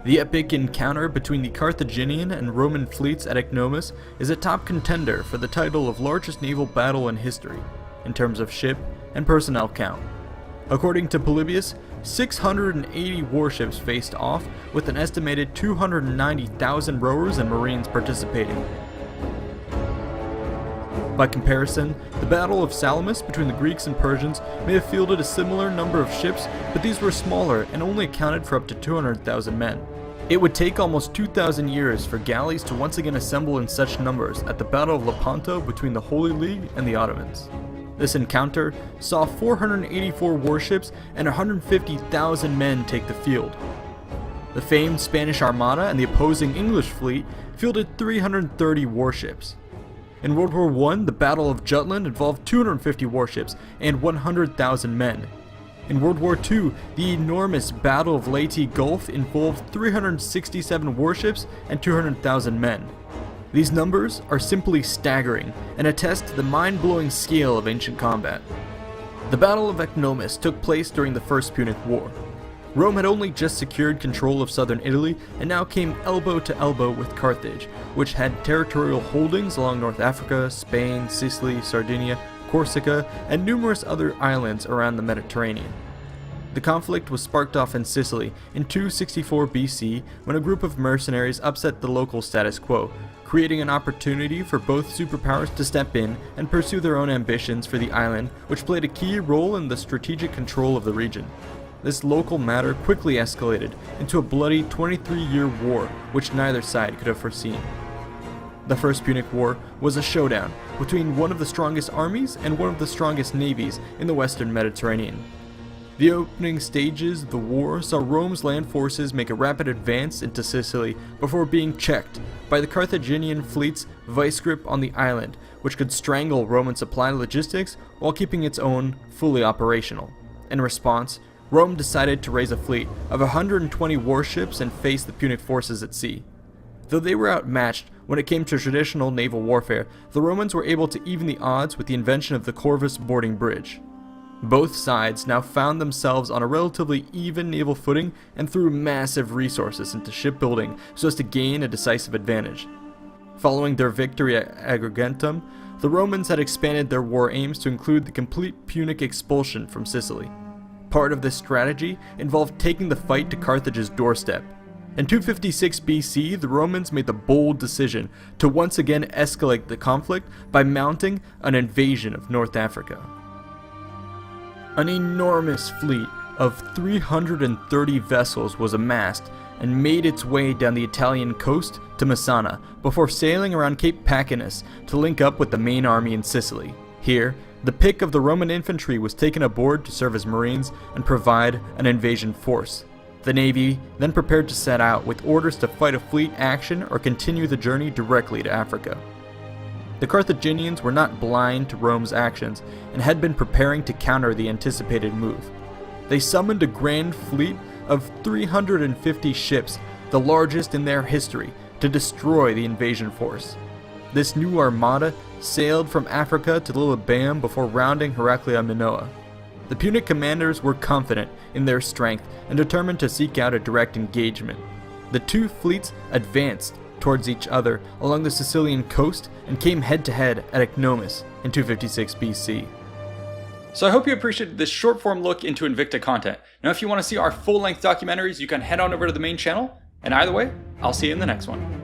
The epic encounter between the Carthaginian and Roman fleets at Ecnomus is a top contender for the title of largest naval battle in history, in terms of ship and personnel count. According to Polybius, 680 warships faced off, with an estimated 290,000 rowers and marines participating. By comparison, the Battle of Salamis between the Greeks and Persians may have fielded a similar number of ships, but these were smaller and only accounted for up to 200,000 men. It would take almost 2,000 years for galleys to once again assemble in such numbers at the Battle of Lepanto between the Holy League and the Ottomans. This encounter saw 484 warships and 150,000 men take the field. The famed Spanish Armada and the opposing English fleet fielded 330 warships. In World War I, the Battle of Jutland involved 250 warships and 100,000 men. In World War II, the enormous Battle of Leyte Gulf involved 367 warships and 200,000 men. These numbers are simply staggering and attest to the mind-blowing scale of ancient combat. The Battle of Ecnomus took place during the First Punic War. Rome had only just secured control of southern Italy and now came elbow to elbow with Carthage, which had territorial holdings along North Africa, Spain, Sicily, Sardinia, Corsica, and numerous other islands around the Mediterranean. The conflict was sparked off in Sicily in 264 BC when a group of mercenaries upset the local status quo, creating an opportunity for both superpowers to step in and pursue their own ambitions for the island, which played a key role in the strategic control of the region. This local matter quickly escalated into a bloody 23-year war which neither side could have foreseen. The First Punic War was a showdown between one of the strongest armies and one of the strongest navies in the western Mediterranean. The opening stages of the war saw Rome's land forces make a rapid advance into Sicily before being checked by the Carthaginian fleet's vice grip on the island, which could strangle Roman supply logistics while keeping its own fully operational. In response, Rome decided to raise a fleet of 120 warships and face the Punic forces at sea. Though they were outmatched when it came to traditional naval warfare, the Romans were able to even the odds with the invention of the Corvus boarding bridge. Both sides now found themselves on a relatively even naval footing and threw massive resources into shipbuilding so as to gain a decisive advantage. Following their victory at Agrigentum, the Romans had expanded their war aims to include the complete Punic expulsion from Sicily. Part of this strategy involved taking the fight to Carthage's doorstep. In 256 BC, the Romans made the bold decision to once again escalate the conflict by mounting an invasion of North Africa. An enormous fleet of 330 vessels was amassed and made its way down the Italian coast to Messana before sailing around Cape Pacinus to link up with the main army in Sicily. Here, the pick of the Roman infantry was taken aboard to serve as marines and provide an invasion force. The navy then prepared to set out with orders to fight a fleet action or continue the journey directly to Africa. The Carthaginians were not blind to Rome's actions and had been preparing to counter the anticipated move. They summoned a grand fleet of 350 ships, the largest in their history, to destroy the invasion force. This new armada sailed from Africa to Lilybaeum before rounding Heraclea Minoa. The Punic commanders were confident in their strength and determined to seek out a direct engagement. The two fleets advanced towards each other along the Sicilian coast and came head-to-head at Ecnomus in 256 BC. So I hope you appreciated this short-form look into Invicta content. Now if you want to see our full-length documentaries, you can head on over to the main channel, and either way, I'll see you in the next one.